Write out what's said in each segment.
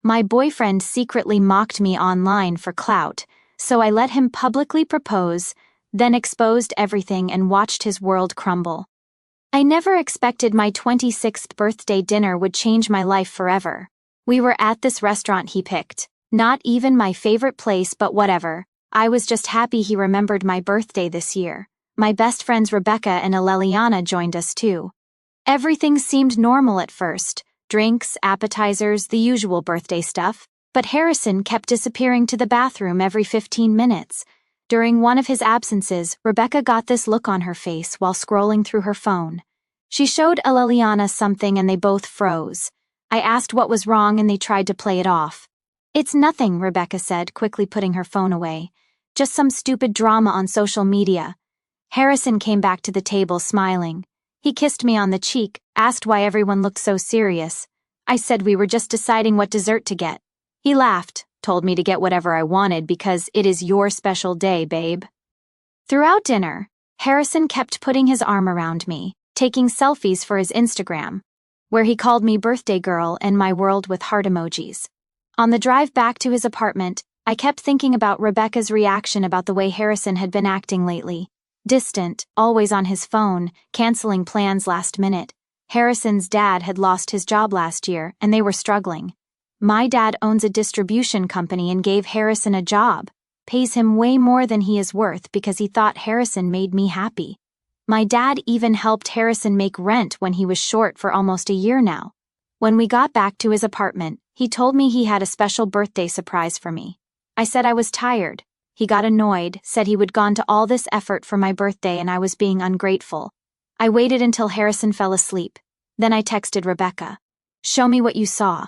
My boyfriend secretly mocked me online for clout, so I let him publicly propose, then exposed everything and watched his world crumble. I never expected my 26th birthday dinner would change my life forever. We were at this restaurant he picked. Not even my favorite place, but whatever. I was just happy he remembered my birthday this year. My best friends Rebecca and Aleliana joined us too. Everything seemed normal at first. Drinks, appetizers, the usual birthday stuff. But Harrison kept disappearing to the bathroom every 15 minutes. During one of his absences, Rebecca got this look on her face while scrolling through her phone. She showed Aleliana something and they both froze. I asked what was wrong and they tried to play it off. "It's nothing," Rebecca said, quickly putting her phone away. "Just some stupid drama on social media." Harrison came back to the table smiling. He kissed me on the cheek, asked why everyone looked so serious. I said we were just deciding what dessert to get. He laughed, told me to get whatever I wanted because it is your special day, babe. Throughout dinner, Harrison kept putting his arm around me, taking selfies for his Instagram, where he called me birthday girl and my world with heart emojis. On the drive back to his apartment, I kept thinking about Rebecca's reaction about the way Harrison had been acting lately. Distant, always on his phone, canceling plans last minute. Harrison's dad had lost his job last year, and they were struggling. My dad owns a distribution company and gave Harrison a job, pays him way more than he is worth because he thought Harrison made me happy. My dad even helped Harrison make rent when he was short for almost a year now. When we got back to his apartment, he told me he had a special birthday surprise for me. I said I was tired. He got annoyed, said he would gone to all this effort for my birthday and I was being ungrateful. I waited until Harrison fell asleep. Then I texted Rebecca. "Show me what you saw."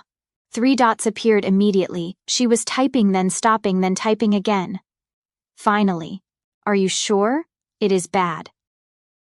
3 dots appeared immediately. She was typing, then stopping, then typing again. Finally. "Are you sure? It is bad."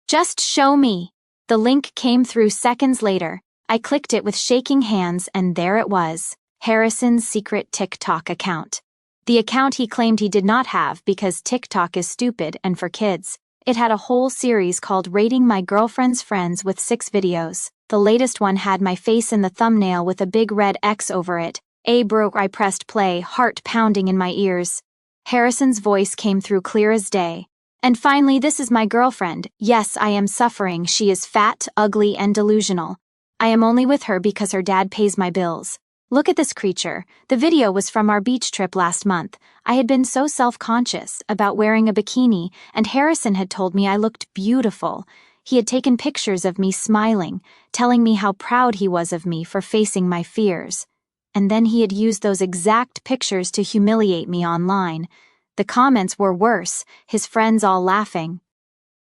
"Just show me." The link came through seconds later. I clicked it with shaking hands and there it was. Harrison's secret TikTok account. The account he claimed he did not have because TikTok is stupid and for kids. It had a whole series called Rating My Girlfriend's Friends with 6 videos. The latest one had my face in the thumbnail with a big red X over it. I pressed play, heart pounding in my ears. Harrison's voice came through clear as day. "And finally, this is my girlfriend. Yes, I am suffering. She is fat, ugly, and delusional. I am only with her because her dad pays my bills. Look at this creature." The video was from our beach trip last month. I had been so self-conscious about wearing a bikini, and Harrison had told me I looked beautiful. He had taken pictures of me smiling, telling me how proud he was of me for facing my fears. And then he had used those exact pictures to humiliate me online. The comments were worse, his friends all laughing.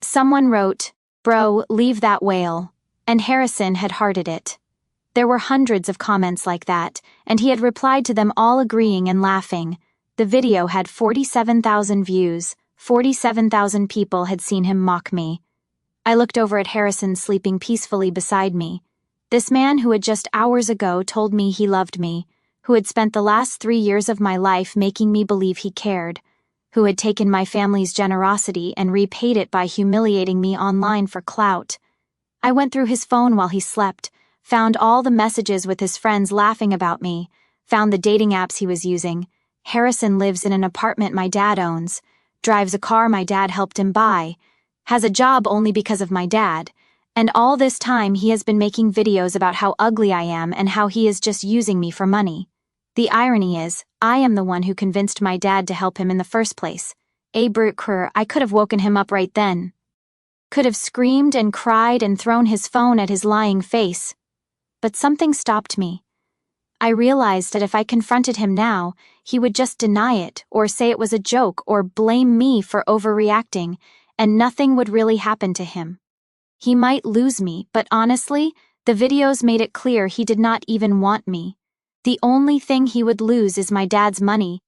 Someone wrote, "Bro, leave that whale." And Harrison had hearted it. There were hundreds of comments like that, and he had replied to them all agreeing and laughing. The video had 47,000 views. 47,000 people had seen him mock me. I looked over at Harrison sleeping peacefully beside me. This man who had just hours ago told me he loved me, who had spent the last 3 years of my life making me believe he cared, who had taken my family's generosity and repaid it by humiliating me online for clout. I went through his phone while he slept, found all the messages with his friends laughing about me, found the dating apps he was using. Harrison lives in an apartment my dad owns, drives a car my dad helped him buy, has a job only because of my dad, and all this time he has been making videos about how ugly I am and how he is just using me for money. The irony is, I am the one who convinced my dad to help him in the first place. I could have woken him up right then. Could have screamed and cried and thrown his phone at his lying face. But something stopped me. I realized that if I confronted him now, he would just deny it or say it was a joke or blame me for overreacting, and nothing would really happen to him. He might lose me, but honestly, the videos made it clear he did not even want me. The only thing he would lose is my dad's money.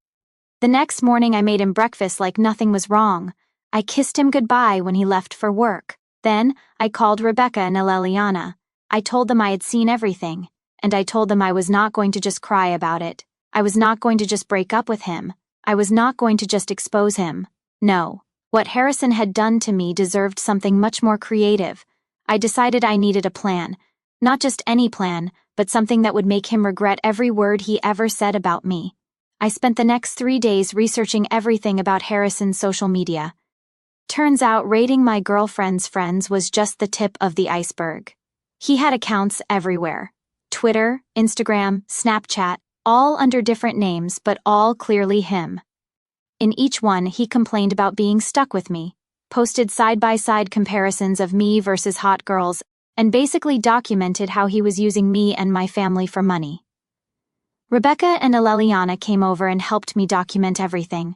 The next morning I made him breakfast like nothing was wrong. I kissed him goodbye when he left for work. Then, I called Rebecca and Aleliana. I told them I had seen everything, and I told them I was not going to just cry about it. I was not going to just break up with him. I was not going to just expose him. No. What Harrison had done to me deserved something much more creative. I decided I needed a plan. Not just any plan, but something that would make him regret every word he ever said about me. I spent the next 3 days researching everything about Harrison's social media. Turns out rating my girlfriend's friends was just the tip of the iceberg. He had accounts everywhere. Twitter, Instagram, Snapchat, all under different names but all clearly him. In each one, he complained about being stuck with me, posted side-by-side comparisons of me versus hot girls, and basically documented how he was using me and my family for money. Rebecca and Aleliana came over and helped me document everything.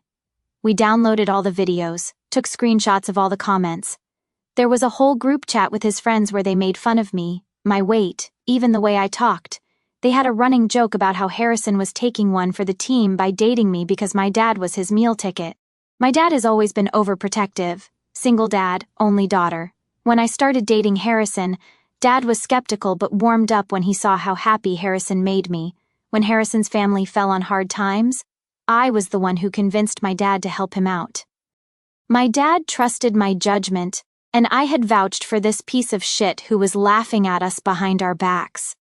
We downloaded all the videos, took screenshots of all the comments. There was a whole group chat with his friends where they made fun of me, my weight, even the way I talked. They had a running joke about how Harrison was taking one for the team by dating me because my dad was his meal ticket. My dad has always been overprotective, single dad, only daughter. When I started dating Harrison, Dad was skeptical but warmed up when he saw how happy Harrison made me. When Harrison's family fell on hard times, I was the one who convinced my dad to help him out. My dad trusted my judgment, and I had vouched for this piece of shit who was laughing at us behind our backs.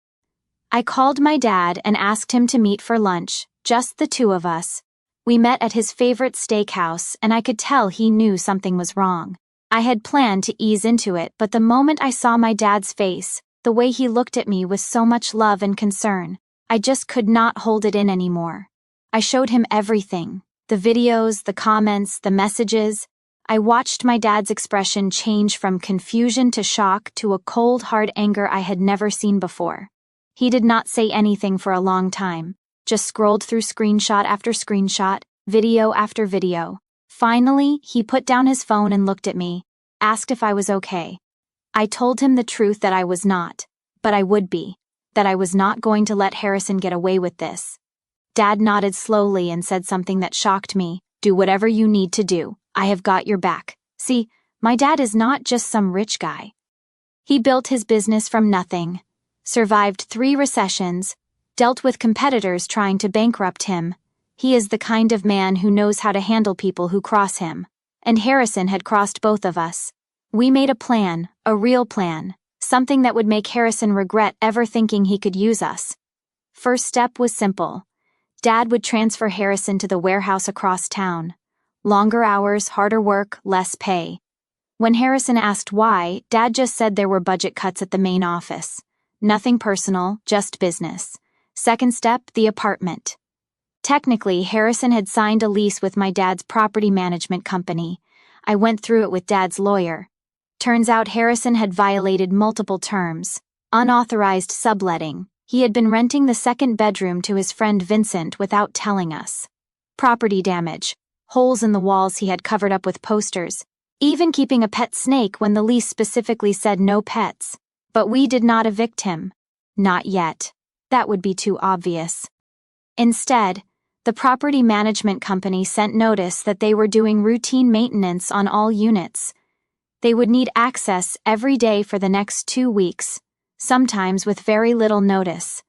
I called my dad and asked him to meet for lunch, just the two of us. We met at his favorite steakhouse, and I could tell he knew something was wrong. I had planned to ease into it, but the moment I saw my dad's face, the way he looked at me with so much love and concern, I just could not hold it in anymore. I showed him everything, the videos, the comments, the messages. I watched my dad's expression change from confusion to shock to a cold, hard anger I had never seen before. He did not say anything for a long time, just scrolled through screenshot after screenshot, video after video. Finally, he put down his phone and looked at me, asked if I was okay. I told him the truth that I was not, but I would be, that I was not going to let Harrison get away with this. Dad nodded slowly and said something that shocked me. Do whatever you need to do. I have got your back. See, my dad is not just some rich guy. He built his business from nothing, survived 3 recessions, dealt with competitors trying to bankrupt him. He is the kind of man who knows how to handle people who cross him. And Harrison had crossed both of us. We made a plan, a real plan, something that would make Harrison regret ever thinking he could use us. First step was simple. Dad would transfer Harrison to the warehouse across town. Longer hours, harder work, less pay. When Harrison asked why, Dad just said there were budget cuts at the main office. Nothing personal, just business. Second step, the apartment. Technically, Harrison had signed a lease with my dad's property management company. I went through it with Dad's lawyer. Turns out Harrison had violated multiple terms. Unauthorized subletting. He had been renting the second bedroom to his friend Vincent without telling us. Property damage. Holes in the walls he had covered up with posters. Even keeping a pet snake when the lease specifically said no pets. But we did not evict him. Not yet. That would be too obvious. Instead, the property management company sent notice that they were doing routine maintenance on all units. They would need access every day for the next 2 weeks, sometimes with very little notice.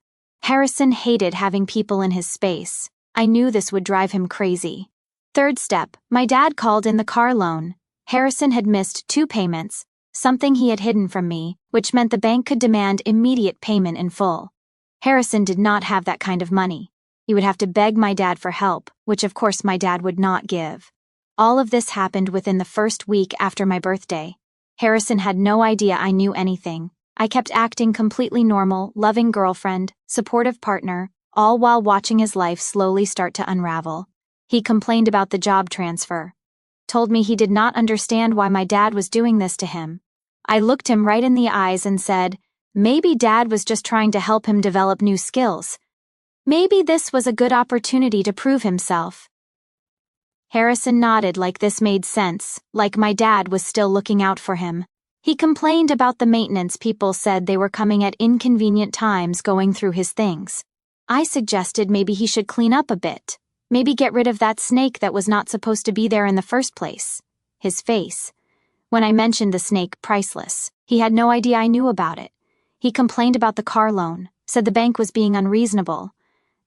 Harrison hated having people in his space. I knew this would drive him crazy. Third step, my dad called in the car loan. Harrison had missed 2 payments, something he had hidden from me, which meant the bank could demand immediate payment in full. Harrison did not have that kind of money. He would have to beg my dad for help, which of course my dad would not give. All of this happened within the first week after my birthday. Harrison had no idea I knew anything. I kept acting completely normal, loving girlfriend, supportive partner, all while watching his life slowly start to unravel. He complained about the job transfer. Told me he did not understand why my dad was doing this to him. I looked him right in the eyes and said, maybe Dad was just trying to help him develop new skills. Maybe this was a good opportunity to prove himself. Harrison nodded like this made sense, like my dad was still looking out for him. He complained about the maintenance people said they were coming at inconvenient times going through his things. I suggested maybe he should clean up a bit. Maybe get rid of that snake that was not supposed to be there in the first place. His face. When I mentioned the snake, priceless. He had no idea I knew about it. He complained about the car loan, said the bank was being unreasonable.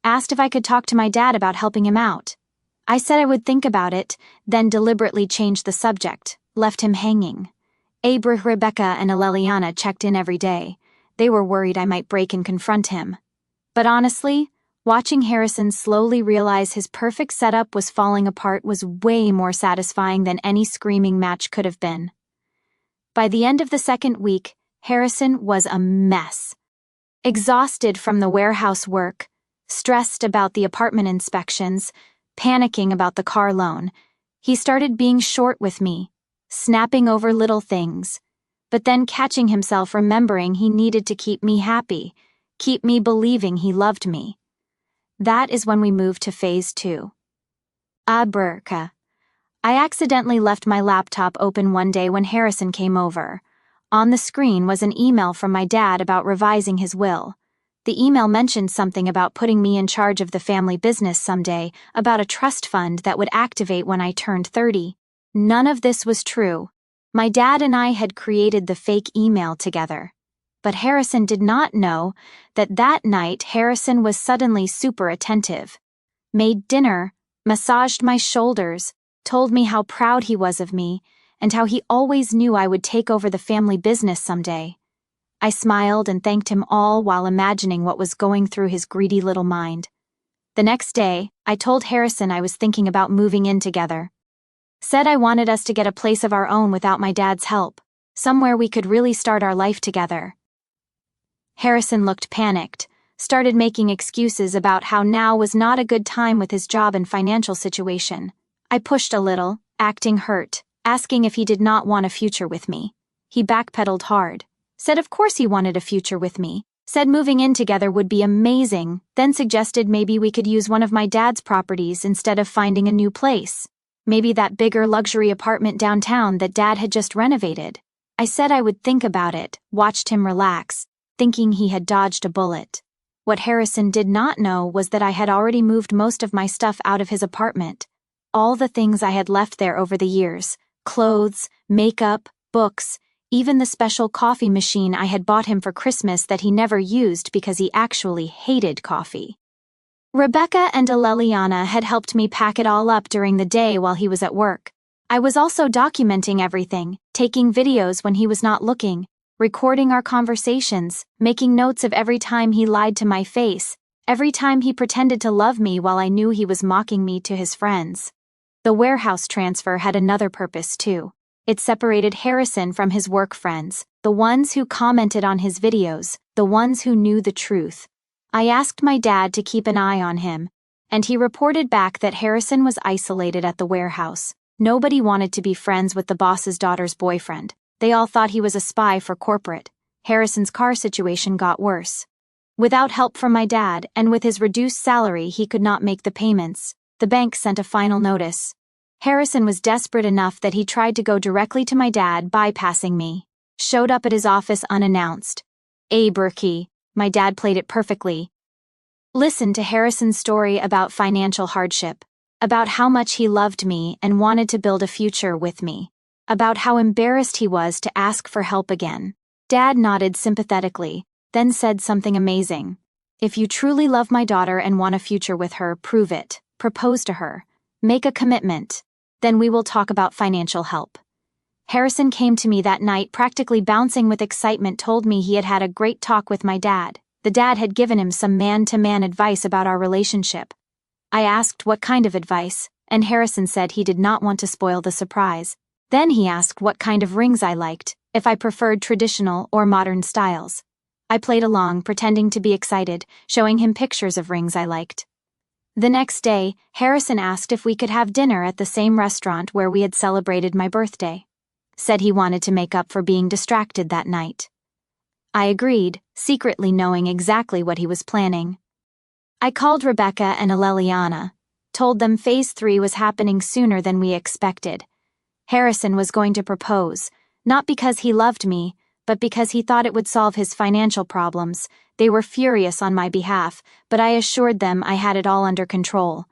Asked if I could talk to my dad about helping him out. I said I would think about it, then deliberately changed the subject, left him hanging. Rebecca and Aleliana checked in every day. They were worried I might break and confront him. But honestly, watching Harrison slowly realize his perfect setup was falling apart was way more satisfying than any screaming match could have been. By the end of the second week, Harrison was a mess. Exhausted from the warehouse work, stressed about the apartment inspections, panicking about the car loan, he started being short with me, snapping over little things, but then catching himself remembering he needed to keep me happy, keep me believing he loved me. That is when we moved to phase 2. Burka. I accidentally left my laptop open one day when Harrison came over. On the screen was an email from my dad about revising his will. The email mentioned something about putting me in charge of the family business someday, about a trust fund that would activate when I turned 30. None of this was true. My dad and I had created the fake email together. But Harrison did not know that that night Harrison was suddenly super attentive. Made dinner, massaged my shoulders, told me how proud he was of me, and how he always knew I would take over the family business someday. I smiled and thanked him all while imagining what was going through his greedy little mind. The next day, I told Harrison I was thinking about moving in together. Said I wanted us to get a place of our own without my dad's help, somewhere we could really start our life together. Harrison looked panicked, started making excuses about how now was not a good time with his job and financial situation. I pushed a little, acting hurt, asking if he did not want a future with me. He backpedaled hard. Said of course he wanted a future with me, said moving in together would be amazing, then suggested maybe we could use one of my dad's properties instead of finding a new place. Maybe that bigger luxury apartment downtown that dad had just renovated. I said I would think about it, watched him relax, thinking he had dodged a bullet. What Harrison did not know was that I had already moved most of my stuff out of his apartment. All the things I had left there over the years, clothes, makeup, books, even the special coffee machine I had bought him for Christmas that he never used because he actually hated coffee. Rebecca and Aleliana had helped me pack it all up during the day while he was at work. I was also documenting everything, taking videos when he was not looking, recording our conversations, making notes of every time he lied to my face, every time he pretended to love me while I knew he was mocking me to his friends. The warehouse transfer had another purpose too. It separated Harrison from his work friends, the ones who commented on his videos, the ones who knew the truth. I asked my dad to keep an eye on him, and he reported back that Harrison was isolated at the warehouse. Nobody wanted to be friends with the boss's daughter's boyfriend. They all thought he was a spy for corporate. Harrison's car situation got worse. Without help from my dad, and with his reduced salary he could not make the payments, the bank sent a final notice. Harrison was desperate enough that he tried to go directly to my dad, bypassing me. Showed up at his office unannounced. Berkey, my dad played it perfectly. Listened to Harrison's story about financial hardship, about how much he loved me and wanted to build a future with me, about how embarrassed he was to ask for help again. Dad nodded sympathetically, then said something amazing. If you truly love my daughter and want a future with her, prove it. Propose to her. Make a commitment. Then we will talk about financial help. Harrison came to me that night practically bouncing with excitement, told me he had had a great talk with my dad. The dad had given him some man-to-man advice about our relationship. I asked what kind of advice, and Harrison said he did not want to spoil the surprise. Then he asked what kind of rings I liked, if I preferred traditional or modern styles. I played along, pretending to be excited, showing him pictures of rings I liked. The next day, Harrison asked if we could have dinner at the same restaurant where we had celebrated my birthday. Said he wanted to make up for being distracted that night. I agreed, secretly knowing exactly what he was planning. I called Rebecca and Aleliana, told them phase 3 was happening sooner than we expected. Harrison was going to propose, not because he loved me, but because he thought it would solve his financial problems. They were furious on my behalf, but I assured them I had it all under control.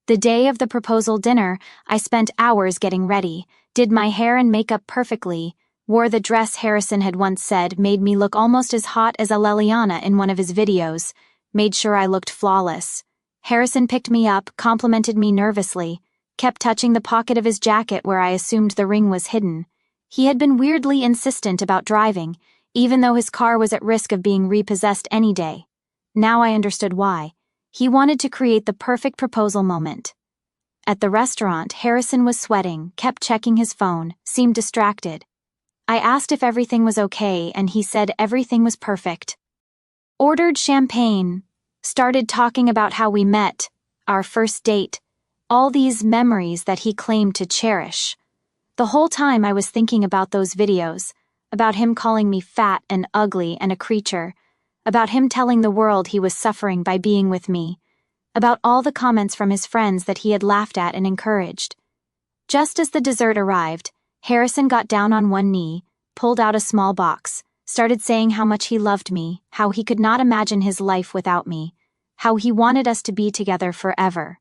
The day of the proposal dinner, I spent hours getting ready, did my hair and makeup perfectly, wore the dress Harrison had once said made me look almost as hot as Aleliana in one of his videos, made sure I looked flawless. Harrison picked me up, complimented me nervously, kept touching the pocket of his jacket where I assumed the ring was hidden. He had been weirdly insistent about driving, even though his car was at risk of being repossessed any day. Now I understood why. He wanted to create the perfect proposal moment. At the restaurant, Harrison was sweating, kept checking his phone, seemed distracted. I asked if everything was okay, and he said everything was perfect. Ordered champagne, started talking about how we met, our first date, all these memories that he claimed to cherish. The whole time I was thinking about those videos, about him calling me fat and ugly and a creature, about him telling the world he was suffering by being with me, about all the comments from his friends that he had laughed at and encouraged. Just as the dessert arrived, Harrison got down on one knee, pulled out a small box, started saying how much he loved me, how he could not imagine his life without me, how he wanted us to be together forever.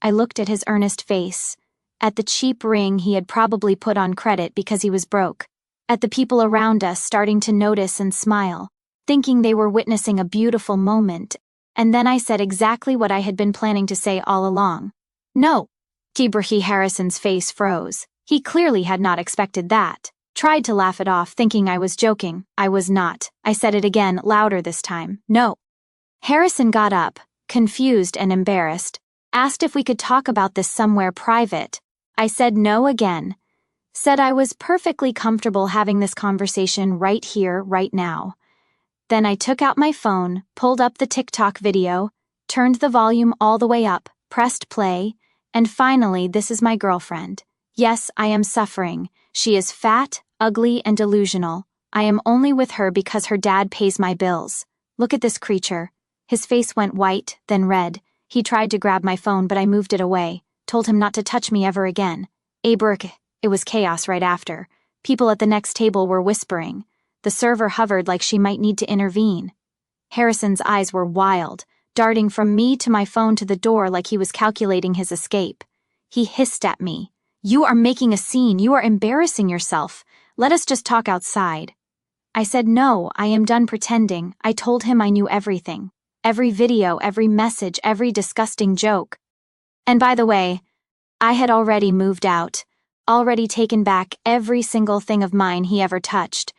I looked at his earnest face, at the cheap ring he had probably put on credit because he was broke, at the people around us starting to notice and smile, thinking they were witnessing a beautiful moment, and then I said exactly what I had been planning to say all along. No. Harrison's face froze. He clearly had not expected that. Tried to laugh it off, thinking I was joking. I was not. I said it again, louder this time. No. Harrison got up, confused and embarrassed, asked if we could talk about this somewhere private. I said no again. Said I was perfectly comfortable having this conversation right here, right now. Then I took out my phone, pulled up the TikTok video, turned the volume all the way up, pressed play, and finally, this is my girlfriend. Yes, I am suffering. She is fat, ugly, and delusional. I am only with her because her dad pays my bills. Look at this creature. His face went white, then red. He tried to grab my phone, but I moved it away, told him not to touch me ever again. It was chaos right after. People at the next table were whispering. The server hovered like she might need to intervene. Harrison's eyes were wild, darting from me to my phone to the door like he was calculating his escape. He hissed at me. You are making a scene. You are embarrassing yourself. Let us just talk outside. I said no, I am done pretending. I told him I knew everything. Every video, every message, every disgusting joke. And by the way, I had already moved out, already taken back every single thing of mine he ever touched.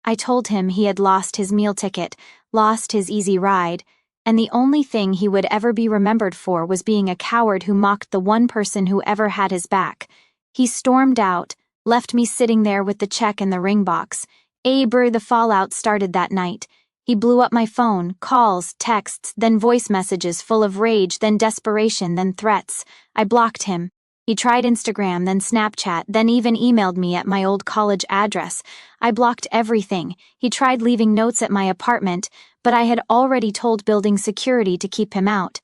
I told him he had lost his meal ticket, lost his easy ride, and the only thing he would ever be remembered for was being a coward who mocked the one person who ever had his back. He stormed out, left me sitting there with the check and the ring box. The fallout started that night. He blew up my phone, calls, texts, then voice messages full of rage, then desperation, then threats. I blocked him. He tried Instagram, then Snapchat, then even emailed me at my old college address. I blocked everything. He tried leaving notes at my apartment, but I had already told building security to keep him out.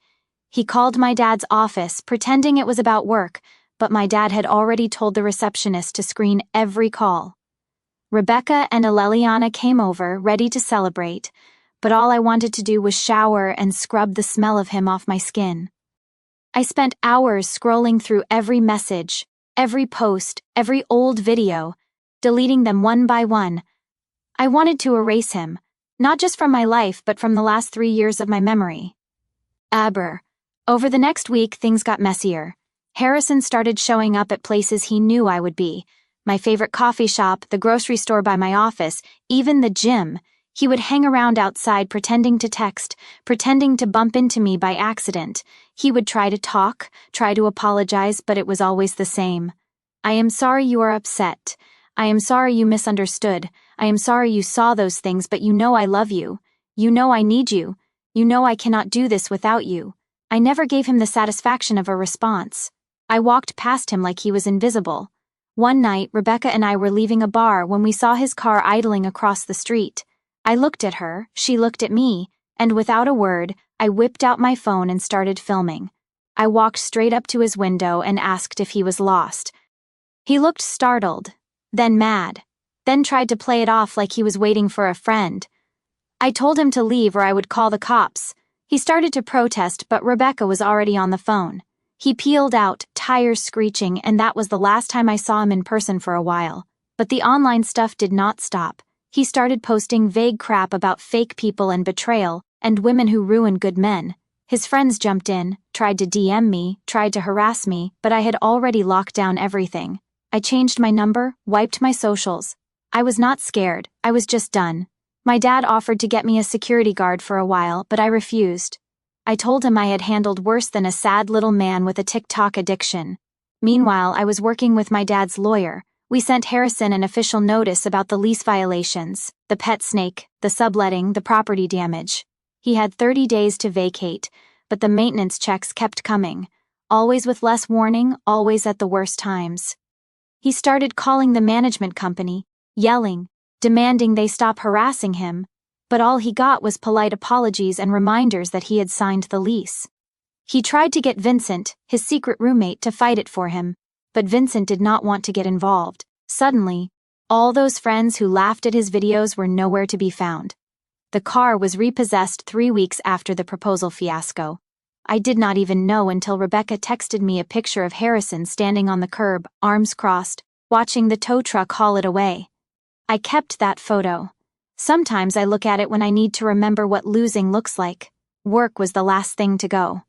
He called my dad's office, pretending it was about work, but my dad had already told the receptionist to screen every call. Rebecca and Aleliana came over, ready to celebrate, but all I wanted to do was shower and scrub the smell of him off my skin. I spent hours scrolling through every message, every post, every old video, deleting them one by one. I wanted to erase him, not just from my life but from the last 3 years of my memory. Over the next week, things got messier. Harrison started showing up at places he knew I would be. My favorite coffee shop, the grocery store by my office, even the gym. He would hang around outside pretending to text, pretending to bump into me by accident. He would try to talk, try to apologize, but it was always the same. I am sorry you are upset. I am sorry you misunderstood. I am sorry you saw those things, but you know I love you. You know I need you. You know I cannot do this without you. I never gave him the satisfaction of a response. I walked past him like he was invisible. One night, Rebecca and I were leaving a bar when we saw his car idling across the street. I looked at her, she looked at me, and without a word, I whipped out my phone and started filming. I walked straight up to his window and asked if he was lost. He looked startled, then mad, then tried to play it off like he was waiting for a friend. I told him to leave or I would call the cops. He started to protest, but Rebecca was already on the phone. He peeled out, tires screeching, and that was the last time I saw him in person for a while. But the online stuff did not stop. He started posting vague crap about fake people and betrayal, and women who ruin good men. His friends jumped in, tried to DM me, tried to harass me, but I had already locked down everything. I changed my number, wiped my socials. I was not scared, I was just done. My dad offered to get me a security guard for a while, but I refused. I told him I had handled worse than a sad little man with a TikTok addiction. Meanwhile, I was working with my dad's lawyer. We sent Harrison an official notice about the lease violations, the pet snake, the subletting, the property damage. He had 30 days to vacate, but the maintenance checks kept coming, always with less warning, always at the worst times. He started calling the management company, yelling, demanding they stop harassing him, but all he got was polite apologies and reminders that he had signed the lease. He tried to get Vincent, his secret roommate, to fight it for him, but Vincent did not want to get involved. Suddenly, all those friends who laughed at his videos were nowhere to be found. The car was repossessed 3 weeks after the proposal fiasco. I did not even know until Rebecca texted me a picture of Harrison standing on the curb, arms crossed, watching the tow truck haul it away. I kept that photo. Sometimes I look at it when I need to remember what losing looks like. Work was the last thing to go.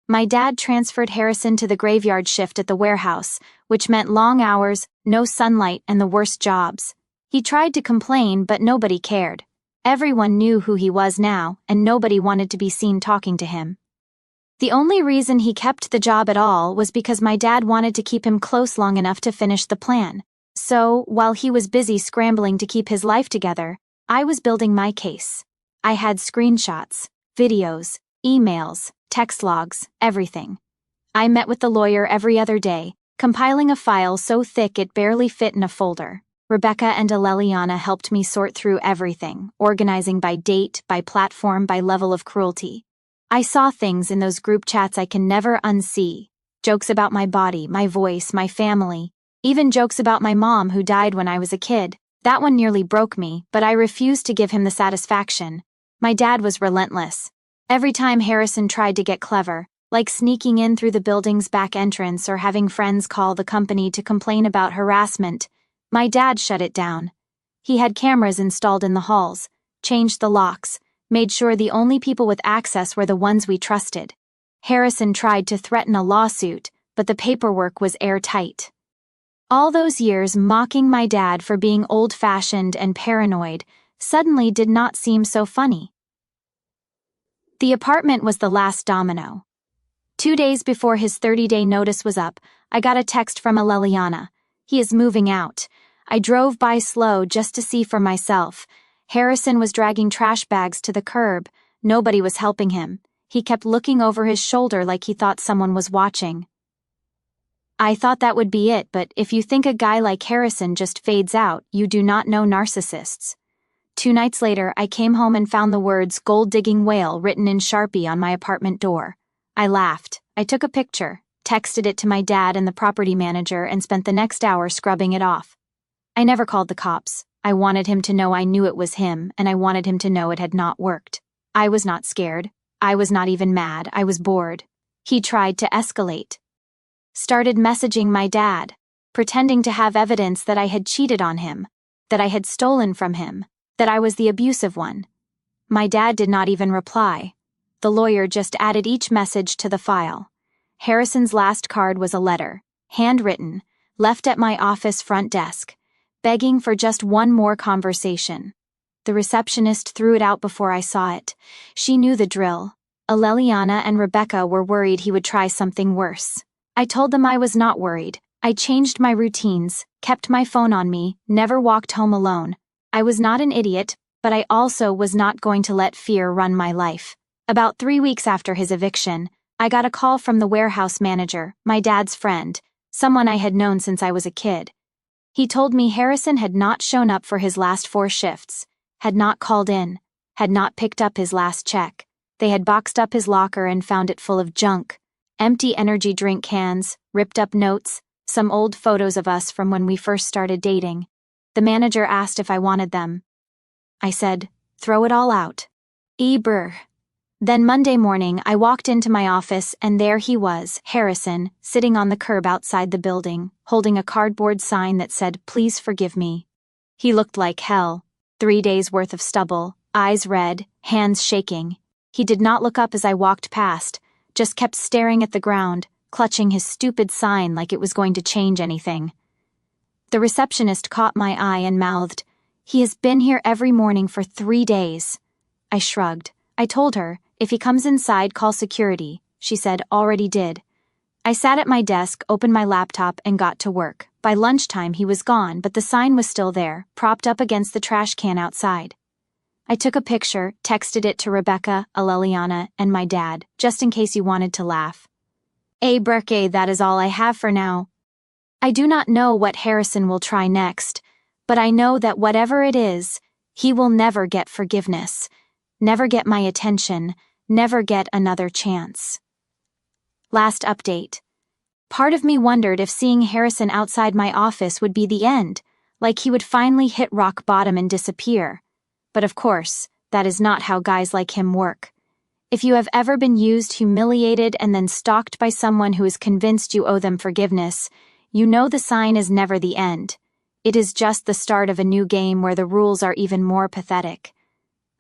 My dad transferred Harrison to the graveyard shift at the warehouse, which meant long hours, no sunlight, and the worst jobs. He tried to complain, but nobody cared. Everyone knew who he was now, and nobody wanted to be seen talking to him. The only reason he kept the job at all was because my dad wanted to keep him close long enough to finish the plan. So, while he was busy scrambling to keep his life together, I was building my case. I had screenshots, videos, emails, text logs, everything. I met with the lawyer every other day, compiling a file so thick it barely fit in a folder. Rebecca and Aleliana helped me sort through everything, organizing by date, by platform, by level of cruelty. I saw things in those group chats I can never unsee. Jokes about my body, my voice, my family. Even jokes about my mom who died when I was a kid. That one nearly broke me, but I refused to give him the satisfaction. My dad was relentless. Every time Harrison tried to get clever, like sneaking in through the building's back entrance or having friends call the company to complain about harassment, my dad shut it down. He had cameras installed in the halls, changed the locks, made sure the only people with access were the ones we trusted. Harrison tried to threaten a lawsuit, but the paperwork was airtight. All those years mocking my dad for being old-fashioned and paranoid suddenly did not seem so funny. The apartment was the last domino. 2 days before his 30-day notice was up, I got a text from Aleliana. He is moving out. I drove by slow just to see for myself. Harrison was dragging trash bags to the curb. Nobody was helping him. He kept looking over his shoulder like he thought someone was watching. I thought that would be it, but if you think a guy like Harrison just fades out, you do not know narcissists. 2 nights later, I came home and found the words "gold-digging whale" written in Sharpie on my apartment door. I laughed. I took a picture, texted it to my dad and the property manager, and spent the next hour scrubbing it off. I never called the cops. I wanted him to know I knew it was him, and I wanted him to know it had not worked. I was not scared. I was not even mad. I was bored. He tried to escalate. Started messaging my dad, pretending to have evidence that I had cheated on him, that I had stolen from him, that I was the abusive one. My dad did not even reply. The lawyer just added each message to the file. Harrison's last card was a letter, handwritten, left at my office front desk, begging for just one more conversation. The receptionist threw it out before I saw it. She knew the drill. Aleliana and Rebecca were worried he would try something worse. I told them I was not worried. I changed my routines, kept my phone on me, never walked home alone. I was not an idiot, but I also was not going to let fear run my life. About 3 weeks after his eviction, I got a call from the warehouse manager, my dad's friend, someone I had known since I was a kid. He told me Harrison had not shown up for his last 4 shifts, had not called in, had not picked up his last check. They had boxed up his locker and found it full of junk. Empty energy drink cans, ripped up notes, some old photos of us from when we first started dating. The manager asked if I wanted them. I said, "Throw it all out." Brr. Then Monday morning, I walked into my office and there he was, Harrison, sitting on the curb outside the building, holding a cardboard sign that said, "Please forgive me." He looked like hell. 3 days worth of stubble, eyes red, hands shaking. He did not look up as I walked past, just kept staring at the ground, clutching his stupid sign like it was going to change anything. The receptionist caught my eye and mouthed, He has been here every morning for 3 days. I shrugged. I told her, if he comes inside, call security. She said, already did. I sat at my desk, opened my laptop, and got to work. By lunchtime he was gone, but the sign was still there, propped up against the trash can outside. I took a picture, texted it to Rebecca, Aleliana, and my dad, just in case you wanted to laugh. Breke, that is all I have for now. I do not know what Harrison will try next, but I know that whatever it is, he will never get forgiveness, never get my attention, never get another chance. Last update. Part of me wondered if seeing Harrison outside my office would be the end, like he would finally hit rock bottom and disappear. But of course, that is not how guys like him work. If you have ever been used, humiliated, and then stalked by someone who is convinced you owe them forgiveness, you know the sign is never the end. It is just the start of a new game where the rules are even more pathetic.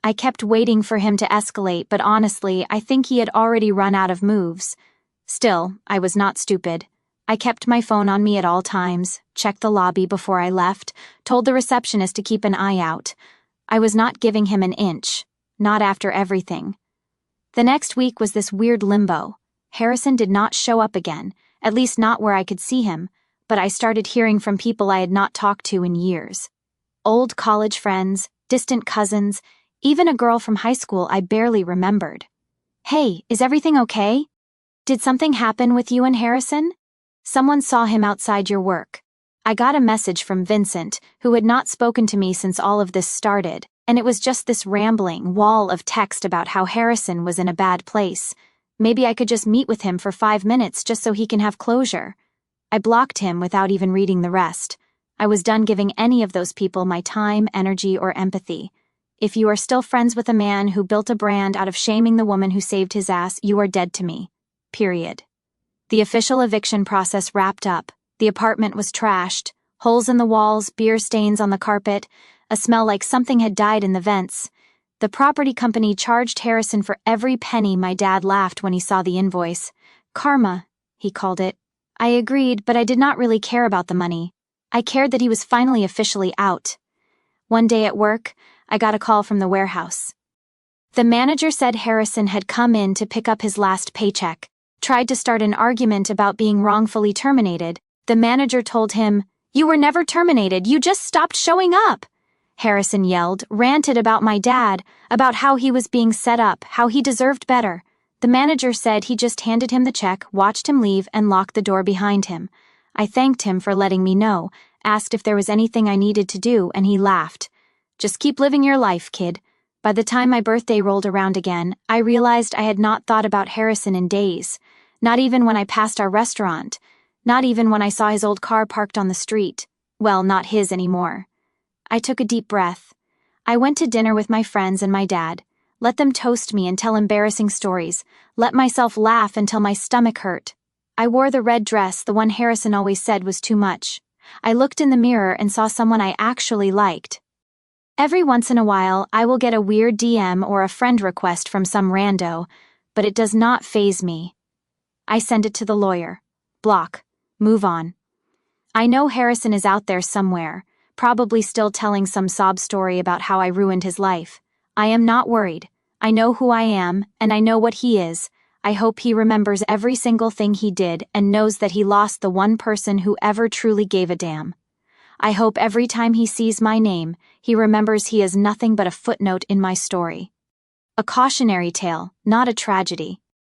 I kept waiting for him to escalate, but honestly, I think he had already run out of moves. Still, I was not stupid. I kept my phone on me at all times, checked the lobby before I left, told the receptionist to keep an eye out. I was not giving him an inch, not after everything. The next week was this weird limbo. Harrison did not show up again, at least not where I could see him, but I started hearing from people I had not talked to in years. Old college friends, distant cousins, even a girl from high school I barely remembered. Hey, is everything okay? Did something happen with you and Harrison? Someone saw him outside your work. I got a message from Vincent, who had not spoken to me since all of this started, and it was just this rambling wall of text about how Harrison was in a bad place. Maybe I could just meet with him for 5 minutes just so he can have closure. I blocked him without even reading the rest. I was done giving any of those people my time, energy, or empathy. If you are still friends with a man who built a brand out of shaming the woman who saved his ass, you are dead to me. Period. The official eviction process wrapped up. The apartment was trashed. Holes in the walls, beer stains on the carpet, a smell like something had died in the vents. The property company charged Harrison for every penny. My dad laughed when he saw the invoice. Karma, he called it. I agreed, but I did not really care about the money. I cared that he was finally officially out. One day at work, I got a call from the warehouse. The manager said Harrison had come in to pick up his last paycheck, tried to start an argument about being wrongfully terminated. The manager told him, "You were never terminated, you just stopped showing up." Harrison yelled, ranted about my dad, about how he was being set up, how he deserved better. The manager said he just handed him the check, watched him leave, and locked the door behind him. I thanked him for letting me know, asked if there was anything I needed to do, and he laughed. Just keep living your life, kid. By the time my birthday rolled around again, I realized I had not thought about Harrison in days. Not even when I passed our restaurant. Not even when I saw his old car parked on the street. Well, not his anymore. I took a deep breath. I went to dinner with my friends and my dad. Let them toast me and tell embarrassing stories. Let myself laugh until my stomach hurt. I wore the red dress, the one Harrison always said was too much. I looked in the mirror and saw someone I actually liked. Every once in a while, I will get a weird DM or a friend request from some rando, but it does not faze me. I send it to the lawyer. Block. Move on. I know Harrison is out there somewhere, probably still telling some sob story about how I ruined his life. I am not worried. I know who I am, and I know what he is. I hope he remembers every single thing he did and knows that he lost the one person who ever truly gave a damn. I hope every time he sees my name, he remembers he is nothing but a footnote in my story. A cautionary tale, not a tragedy.